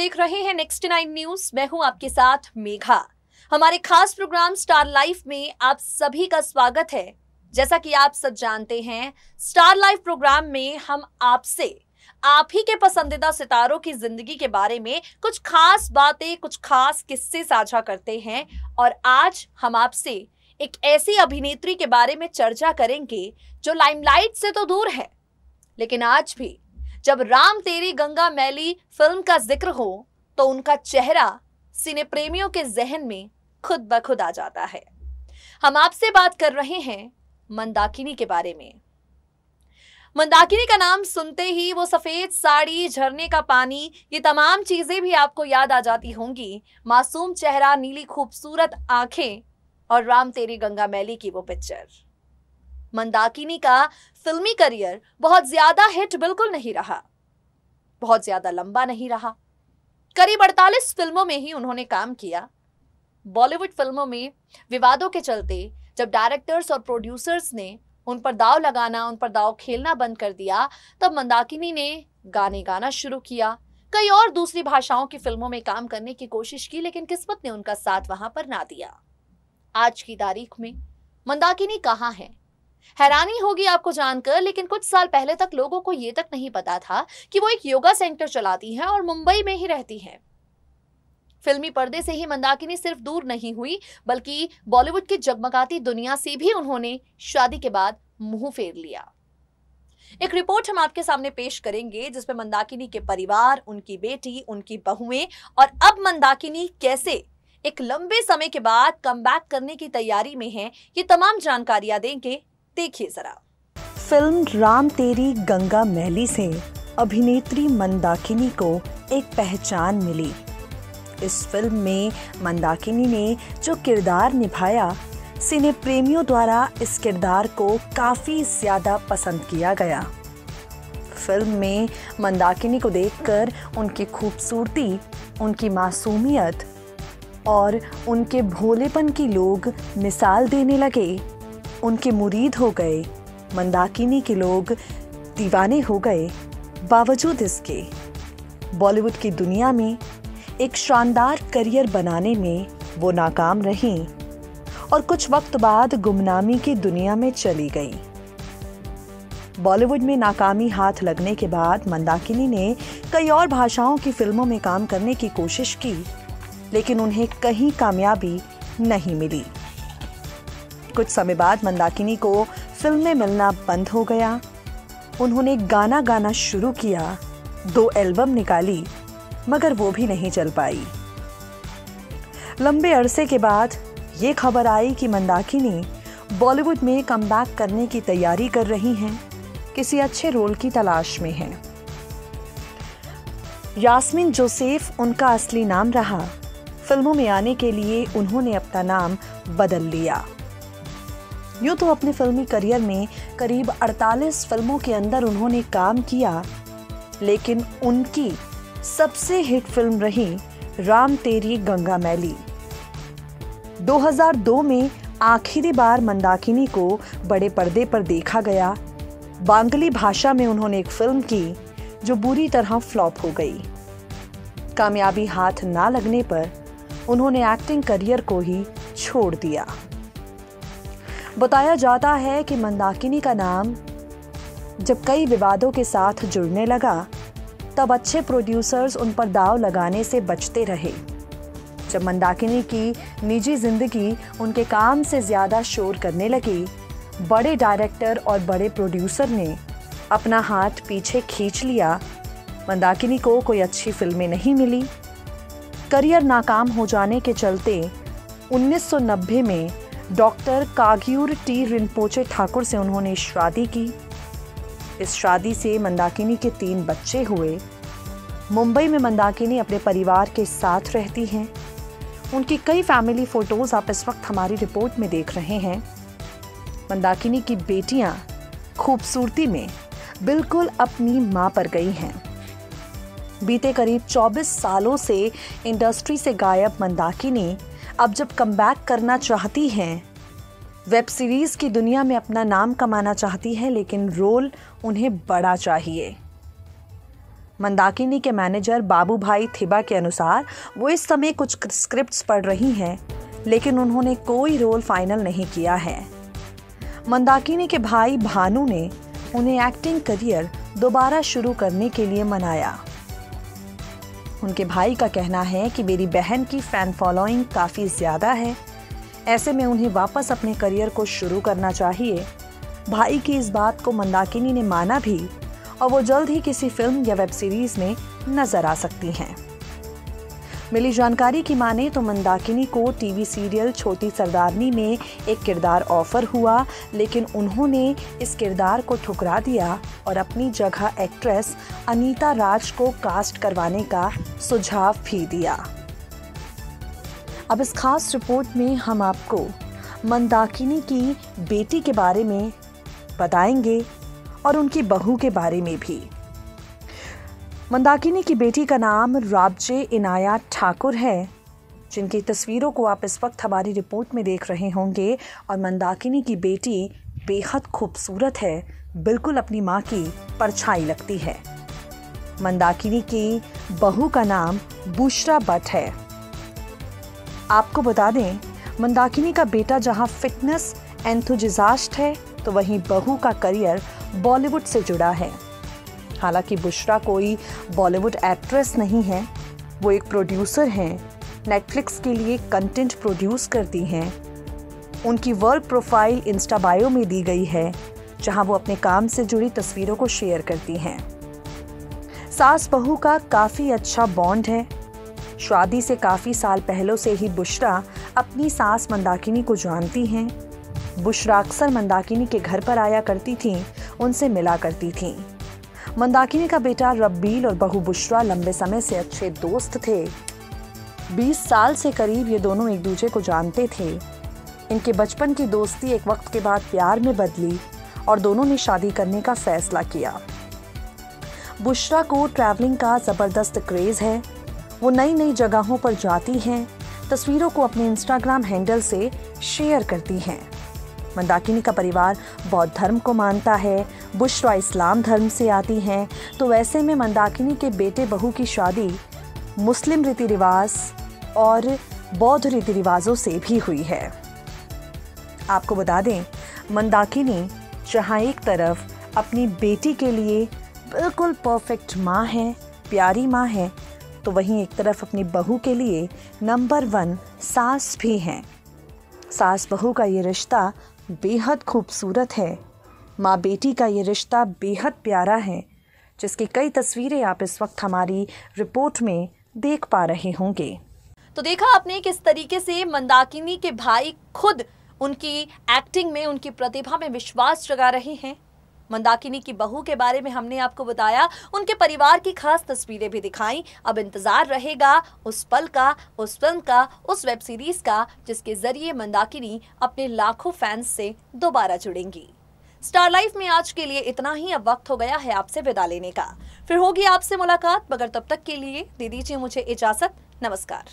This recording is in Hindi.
देख रहे हैं नेक्स्ट 9 न्यूज। मैं हूं आपके साथ मेघा। हमारे खास प्रोग्राम स्टार लाइफ में आप सभी का स्वागत है। जैसा कि आप सब जानते हैं, स्टार लाइफ प्रोग्राम में हम आपसे आप ही के पसंदीदा सितारों की जिंदगी के बारे में कुछ खास बातें, कुछ खास किस्से साझा करते हैं। और आज हम आपसे एक ऐसी अभिनेत्री के बारे में चर्चा करेंगे जो लाइमलाइट से तो दूर है, लेकिन आज भी जब राम तेरी गंगा मैली फिल्म का जिक्र हो तो उनका चेहरा सिने प्रेमियों के जहन में खुद ब खुद आ जाता है। हम आपसे बात कर रहे हैं मंदाकिनी के बारे में। मंदाकिनी का नाम सुनते ही वो सफेद साड़ी, झरने का पानी, ये तमाम चीजें भी आपको याद आ जाती होंगी। मासूम चेहरा, नीली खूबसूरत आंखें और राम तेरी गंगा मैली की वो पिक्चर। मंदाकिनी का फिल्मी करियर बहुत ज्यादा हिट बिल्कुल नहीं रहा, बहुत ज्यादा लंबा नहीं रहा। करीब 48 फिल्मों में ही उन्होंने काम किया। बॉलीवुड फिल्मों में विवादों के चलते जब डायरेक्टर्स और प्रोड्यूसर्स ने उन पर दांव लगाना, उन पर दांव खेलना बंद कर दिया, तब मंदाकिनी ने गाने गाना शुरू किया। कई और दूसरी भाषाओं की फिल्मों में काम करने की कोशिश की, लेकिन किस्मत ने उनका साथ वहां पर ना दिया। आज की तारीख में मंदाकिनी कहाँ है? हैरानी होगी आपको जानकर, लेकिन कुछ साल पहले तक लोगों को ये तक नहीं पता था कि वो एक योगा सेंटर चलाती हैं और मुंबई में ही रहती हैं। फिल्मी पर्दे से ही मंदाकिनी सिर्फ दूर नहीं हुई, बल्कि बॉलीवुड की जगमगाती दुनिया से भी उन्होंने शादी के बाद मुंह फेर लिया। एक रिपोर्ट हम आपके सामने पेश करेंगे जिसमें मंदाकिनी के परिवार, उनकी बेटी, उनकी बहुएं और अब मंदाकिनी कैसे एक लंबे समय के बाद कमबैक करने की तैयारी में है, ये तमाम जानकारियां देंगे। देखिए जरा। फिल्म राम तेरी गंगा मैली से अभिनेत्री मंदाकिनी को एक पहचान मिली। इस फिल्म में मंदाकिनी ने जो किरदार निभाया, सिने प्रेमियों द्वारा इस किरदार को काफी ज्यादा पसंद किया गया। फिल्म में मंदाकिनी को देखकर उनकी खूबसूरती, उनकी मासूमियत और उनके भोलेपन की लोग मिसाल देने लगे, उनके मुरीद हो गए। मंदाकिनी के लोग दीवाने हो गए। बावजूद इसके बॉलीवुड की दुनिया में एक शानदार करियर बनाने में वो नाकाम रहीं और कुछ वक्त बाद गुमनामी की दुनिया में चली गई। बॉलीवुड में नाकामी हाथ लगने के बाद मंदाकिनी ने कई और भाषाओं की फिल्मों में काम करने की कोशिश की, लेकिन उन्हें कहीं कामयाबी नहीं मिली। कुछ समय बाद मंदाकिनी को फिल्में मिलना बंद हो गया। उन्होंने गाना गाना शुरू किया, 2 एल्बम निकाली, मगर वो भी नहीं चल पाई। लंबे अरसे के बाद ये खबर आई कि मंदाकिनी बॉलीवुड में कमबैक करने की तैयारी कर रही हैं, किसी अच्छे रोल की तलाश में हैं। यास्मीन जोसेफ उनका असली नाम रहा। फिल्मों में आने के लिए उन्होंने अपना नाम बदल लिया। यूँ तो अपने फिल्मी करियर में करीब 48 फिल्मों के अंदर उन्होंने काम किया, लेकिन उनकी सबसे हिट फिल्म रही राम तेरी गंगा मैली। 2002 में आखिरी बार मंदाकिनी को बड़े पर्दे पर देखा गया। बांग्ली भाषा में उन्होंने एक फिल्म की जो बुरी तरह फ्लॉप हो गई। कामयाबी हाथ ना लगने पर उन्होंने एक्टिंग करियर को ही छोड़ दिया। बताया जाता है कि मंदाकिनी का नाम जब कई विवादों के साथ जुड़ने लगा, तब अच्छे प्रोड्यूसर्स उन पर दांव लगाने से बचते रहे। जब मंदाकिनी की निजी जिंदगी उनके काम से ज़्यादा शोर करने लगी, बड़े डायरेक्टर और बड़े प्रोड्यूसर ने अपना हाथ पीछे खींच लिया। मंदाकिनी को कोई अच्छी फिल्में नहीं मिली। करियर नाकाम हो जाने के चलते 1990 में डॉक्टर काग्यूर टी रिनपोचे ठाकुर से उन्होंने शादी की। इस शादी से मंदाकिनी के 3 बच्चे हुए। मुंबई में मंदाकिनी अपने परिवार के साथ रहती हैं। उनकी कई फैमिली फोटोज आप इस वक्त हमारी रिपोर्ट में देख रहे हैं। मंदाकिनी की बेटियां खूबसूरती में बिल्कुल अपनी मां पर गई हैं। बीते करीब 24 सालों से इंडस्ट्री से गायब मंदाकिनी अब जब कमबैक करना चाहती हैं, वेब सीरीज की दुनिया में अपना नाम कमाना चाहती है, लेकिन रोल उन्हें बड़ा चाहिए। मंदाकिनी के मैनेजर बाबू भाई थिबा के अनुसार वो इस समय कुछ स्क्रिप्ट्स पढ़ रही हैं, लेकिन उन्होंने कोई रोल फाइनल नहीं किया है। मंदाकिनी के भाई भानु ने उन्हें एक्टिंग करियर दोबारा शुरू करने के लिए मनाया। उनके भाई का कहना है कि मेरी बहन की फैन फॉलोइंग काफ़ी ज़्यादा है, ऐसे में उन्हें वापस अपने करियर को शुरू करना चाहिए। भाई की इस बात को मंदाकिनी ने माना भी और वो जल्द ही किसी फिल्म या वेब सीरीज में नजर आ सकती हैं। मिली जानकारी की माने तो मंदाकिनी को टीवी सीरियल छोटी सरदारनी में एक किरदार ऑफर हुआ, लेकिन उन्होंने इस किरदार को ठुकरा दिया और अपनी जगह एक्ट्रेस अनीता राज को कास्ट करवाने का सुझाव भी दिया। अब इस खास रिपोर्ट में हम आपको मंदाकिनी की बेटी के बारे में बताएंगे और उनकी बहू के बारे में भी। मंदाकिनी की बेटी का नाम राबजे इनाया ठाकुर है, जिनकी तस्वीरों को आप इस वक्त हमारी रिपोर्ट में देख रहे होंगे। और मंदाकिनी की बेटी बेहद खूबसूरत है, बिल्कुल अपनी माँ की परछाई लगती है। मंदाकिनी की बहू का नाम बुशरा बट है। आपको बता दें, मंदाकिनी का बेटा जहां फिटनेस एंथुजियास्ट है, तो वहीं बहू का करियर बॉलीवुड से जुड़ा है। हालांकि बुशरा कोई बॉलीवुड एक्ट्रेस नहीं है, वो एक प्रोड्यूसर हैं, नेटफ्लिक्स के लिए कंटेंट प्रोड्यूस करती हैं। उनकी वर्क प्रोफाइल इंस्टा बायो में दी गई है, जहां वो अपने काम से जुड़ी तस्वीरों को शेयर करती हैं। सास बहू का काफ़ी अच्छा बॉन्ड है। शादी से काफ़ी साल पहले से ही बुशरा अपनी सास मंदाकिनी को जानती हैं। बुशरा अक्सर मंदाकिनी के घर पर आया करती थीं, उनसे मिला करती थीं। मंदाकिनी का बेटा रब्बील और बहू बुशरा लंबे समय से अच्छे दोस्त थे। 20 साल से करीब ये दोनों एक दूसरे को जानते थे। इनके बचपन की दोस्ती एक वक्त के बाद प्यार में बदली और दोनों ने शादी करने का फैसला किया। बुशरा को ट्रैवलिंग का ज़बरदस्त क्रेज़ है। वो नई नई जगहों पर जाती हैं, तस्वीरों को अपने इंस्टाग्राम हैंडल से शेयर करती हैं। मंदाकिनी का परिवार बौद्ध धर्म को मानता है, बुशरा इस्लाम धर्म से आती हैं, तो वैसे में मंदाकिनी के बेटे बहू की शादी मुस्लिम रीति रिवाज और बौद्ध रीति रिवाजों से भी हुई है। आपको बता दें, मंदाकिनी जहां एक तरफ अपनी बेटी के लिए बिल्कुल परफेक्ट माँ है, प्यारी माँ है, तो वहीं एक तरफ अपनी बहू के लिए नंबर 1 सास भी हैं। सास बहू का ये रिश्ता बेहद खूबसूरत है। माँ बेटी का ये रिश्ता बेहद प्यारा है, जिसकी कई तस्वीरें आप इस वक्त हमारी रिपोर्ट में देख पा रहे होंगे। तो देखा आपने किस तरीके से मंदाकिनी के भाई खुद उनकी एक्टिंग में, उनकी प्रतिभा में विश्वास जगा रहे हैं। मंदाकिनी की बहू के बारे में हमने आपको बताया, उनके परिवार की खास तस्वीरें भी दिखाई। अब इंतजार रहेगा उस पल का, उस फिल्म का, उस वेब सीरीज का, जिसके जरिए मंदाकिनी अपने लाखों फैंस से दोबारा जुड़ेंगी। स्टार लाइफ में आज के लिए इतना ही। अब वक्त हो गया है आपसे विदा लेने का। फिर होगी आपसे मुलाकात, मगर तब तक के लिए दे दीजिए मुझे इजाजत। नमस्कार।